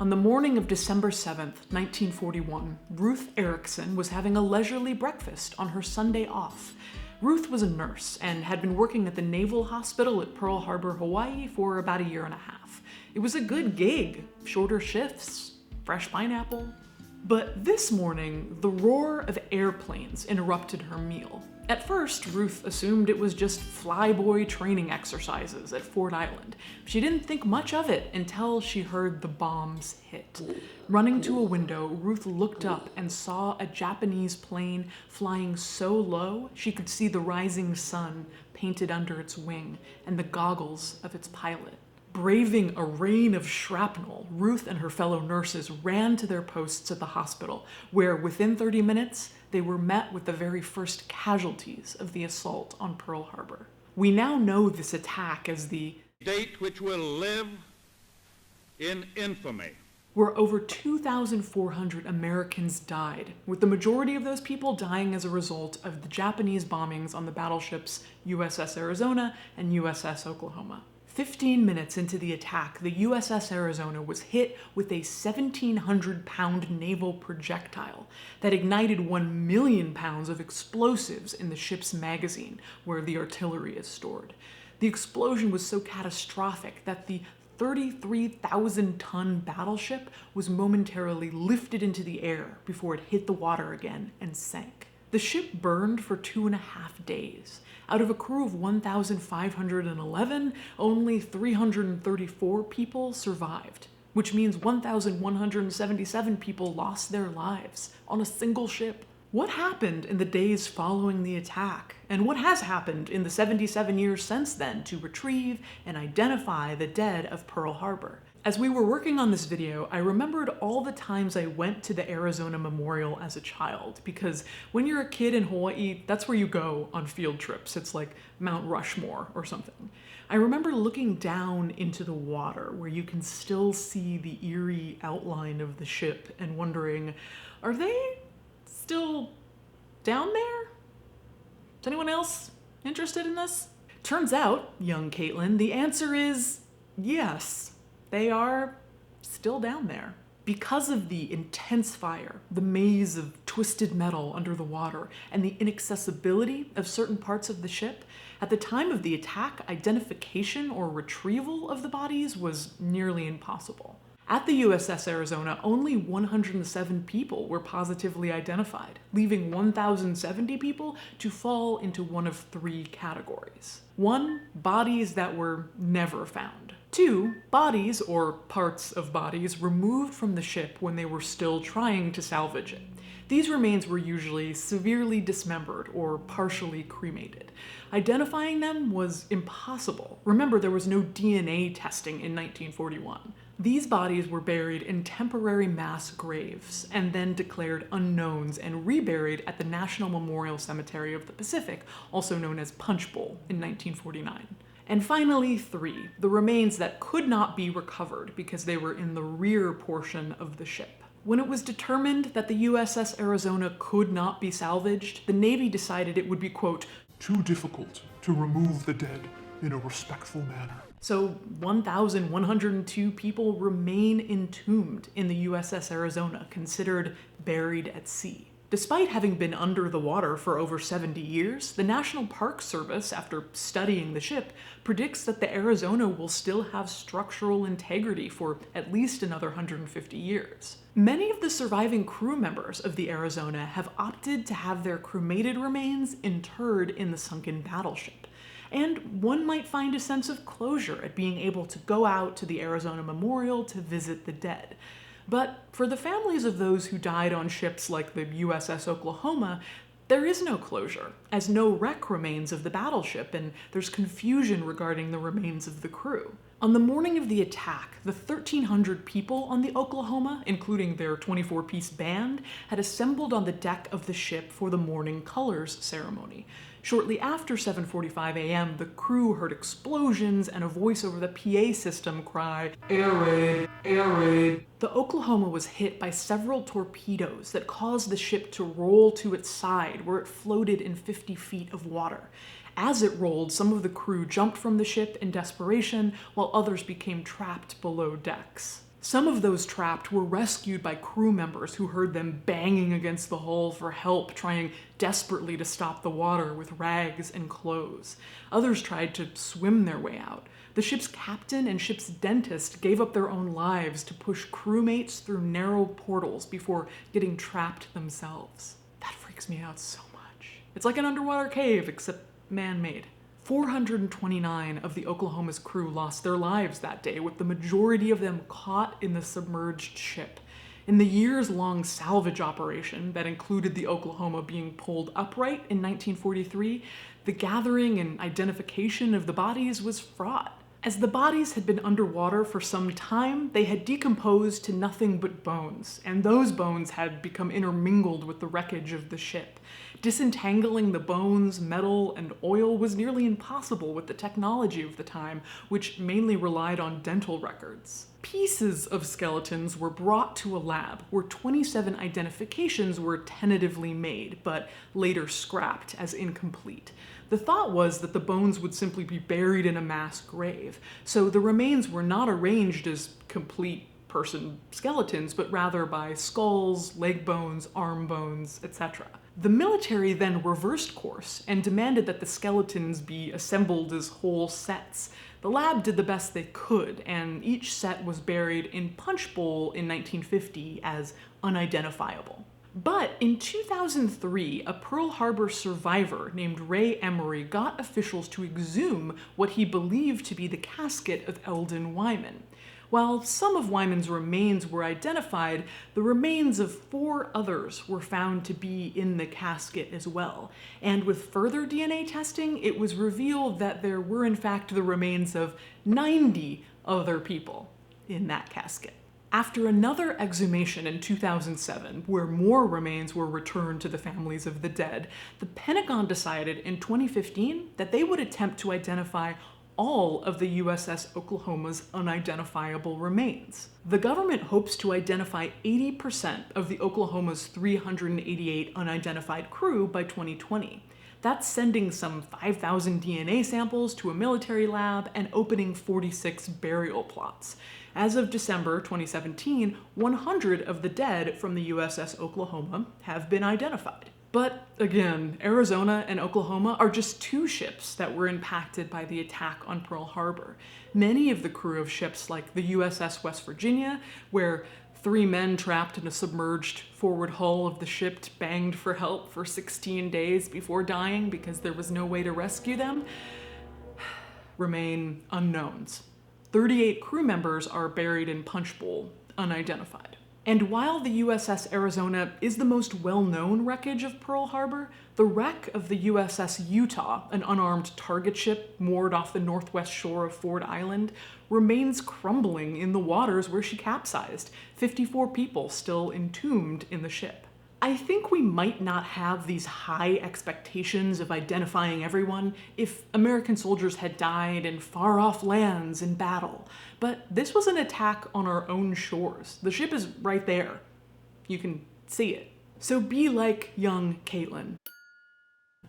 On the morning of December 7th, 1941, Ruth Erickson was having a leisurely breakfast on her Sunday off. Ruth was a nurse and had been working at the Naval Hospital at Pearl Harbor, Hawaii for about a year and a half. It was a good gig, shorter shifts, fresh pineapple. But this morning, the roar of airplanes interrupted her meal. At first, Ruth assumed it was just flyboy training exercises at Ford Island. She didn't think much of it until she heard the bombs hit. Running to a window, Ruth looked up and saw a Japanese plane flying so low she could see the rising sun painted under its wing and the goggles of its pilot. Braving a rain of shrapnel, Ruth and her fellow nurses ran to their posts at the hospital, where within 30 minutes, they were met with the very first casualties of the assault on Pearl Harbor. We now know this attack as the date which will live in infamy, where over 2,400 Americans died, with the majority of those people dying as a result of the Japanese bombings on the battleships USS Arizona and USS Oklahoma. 15 minutes into the attack, the USS Arizona was hit with a 1,700-pound naval projectile that ignited 1 million pounds of explosives in the ship's magazine, where the artillery is stored. The explosion was so catastrophic that the 33,000-ton battleship was momentarily lifted into the air before it hit the water again and sank. The ship burned for 2.5 days. Out of a crew of 1,511, only 334 people survived, which means 1,177 people lost their lives on a single ship. What happened in the days following the attack, and what has happened in the 77 years since then to retrieve and identify the dead of Pearl Harbor? As we were working on this video, I remembered all the times I went to the Arizona Memorial as a child, because when you're a kid in Hawaii, that's where you go on field trips. It's like Mount Rushmore or something. I remember looking down into the water where you can still see the eerie outline of the ship and wondering, are they still down there? Is anyone else interested in this? Turns out, young Caitlin, the answer is yes. They are still down there. Because of the intense fire, the maze of twisted metal under the water, and the inaccessibility of certain parts of the ship, at the time of the attack, identification or retrieval of the bodies was nearly impossible. At the USS Arizona, only 107 people were positively identified, leaving 1,070 people to fall into one of 3 categories. 1, bodies that were never found. 2, bodies or parts of bodies removed from the ship when they were still trying to salvage it. These remains were usually severely dismembered or partially cremated. Identifying them was impossible. Remember, there was no DNA testing in 1941. These bodies were buried in temporary mass graves and then declared unknowns and reburied at the National Memorial Cemetery of the Pacific, also known as Punch Bowl, in 1949. And finally, 3, the remains that could not be recovered because they were in the rear portion of the ship. When it was determined that the USS Arizona could not be salvaged, the Navy decided it would be, quote, too difficult to remove the dead in a respectful manner. So 1,102 people remain entombed in the USS Arizona, considered buried at sea. Despite having been under the water for over 70 years, the National Park Service, after studying the ship, predicts that the Arizona will still have structural integrity for at least another 150 years. Many of the surviving crew members of the Arizona have opted to have their cremated remains interred in the sunken battleship. And one might find a sense of closure at being able to go out to the Arizona Memorial to visit the dead. But for the families of those who died on ships like the USS Oklahoma, there is no closure, as no wreck remains of the battleship, and there's confusion regarding the remains of the crew. On the morning of the attack, the 1,300 people on the Oklahoma, including their 24-piece band, had assembled on the deck of the ship for the morning colors ceremony. Shortly after 7:45 a.m., the crew heard explosions and a voice over the PA system cry, "Air raid, air raid." The Oklahoma was hit by several torpedoes that caused the ship to roll to its side, where it floated in 50 feet of water. As it rolled, some of the crew jumped from the ship in desperation, while others became trapped below decks. Some of those trapped were rescued by crew members who heard them banging against the hull for help, trying desperately to stop the water with rags and clothes. Others tried to swim their way out. The ship's captain and ship's dentist gave up their own lives to push crewmates through narrow portals before getting trapped themselves. That freaks me out so much. It's like an underwater cave, except man-made. 429 of the Oklahoma's crew lost their lives that day, with the majority of them caught in the submerged ship. In the years-long salvage operation that included the Oklahoma being pulled upright in 1943, the gathering and identification of the bodies was fraught. As the bodies had been underwater for some time, they had decomposed to nothing but bones, and those bones had become intermingled with the wreckage of the ship. Disentangling the bones, metal, and oil was nearly impossible with the technology of the time, which mainly relied on dental records. Pieces of skeletons were brought to a lab where 27 identifications were tentatively made, but later scrapped as incomplete. The thought was that the bones would simply be buried in a mass grave, so the remains were not arranged as complete person skeletons, but rather by skulls, leg bones, arm bones, etc. The military then reversed course and demanded that the skeletons be assembled as whole sets. The lab did the best they could, and each set was buried in Punch Bowl in 1950 as unidentifiable. But in 2003, a Pearl Harbor survivor named Ray Emery got officials to exhume what he believed to be the casket of Eldon Wyman. While some of Wyman's remains were identified, the remains of 4 others were found to be in the casket as well. And with further DNA testing, it was revealed that there were in fact the remains of 90 other people in that casket. After another exhumation in 2007, where more remains were returned to the families of the dead, the Pentagon decided in 2015 that they would attempt to identify all of the USS Oklahoma's unidentifiable remains. The government hopes to identify 80% of the Oklahoma's 388 unidentified crew by 2020. That's sending some 5,000 DNA samples to a military lab and opening 46 burial plots. As of December 2017, 100 of the dead from the USS Oklahoma have been identified. But again, Arizona and Oklahoma are just 2 ships that were impacted by the attack on Pearl Harbor. Many of the crew of ships like the USS West Virginia, where 3 men trapped in a submerged forward hull of the ship banged for help for 16 days before dying because there was no way to rescue them, remain unknowns. 38 crew members are buried in Punch Bowl, unidentified. And while the USS Arizona is the most well-known wreckage of Pearl Harbor, the wreck of the USS Utah, an unarmed target ship moored off the northwest shore of Ford Island, remains crumbling in the waters where she capsized, 54 people still entombed in the ship. I think we might not have these high expectations of identifying everyone if American soldiers had died in far-off lands in battle, but this was an attack on our own shores. The ship is right there. You can see it. So be like young Caitlin,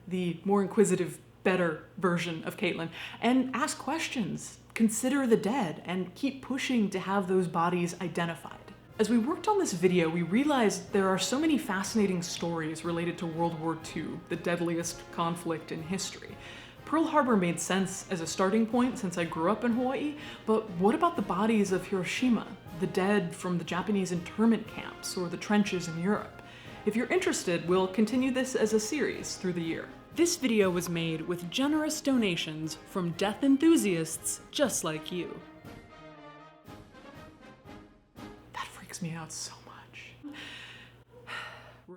the more inquisitive, better version of Caitlin, and ask questions, consider the dead, and keep pushing to have those bodies identified. As we worked on this video, we realized there are so many fascinating stories related to World War II, the deadliest conflict in history. Pearl Harbor made sense as a starting point since I grew up in Hawaii, but what about the bodies of Hiroshima, the dead from the Japanese internment camps, or the trenches in Europe? If you're interested, we'll continue this as a series through the year. This video was made with generous donations from death enthusiasts just like you. Freaks me out so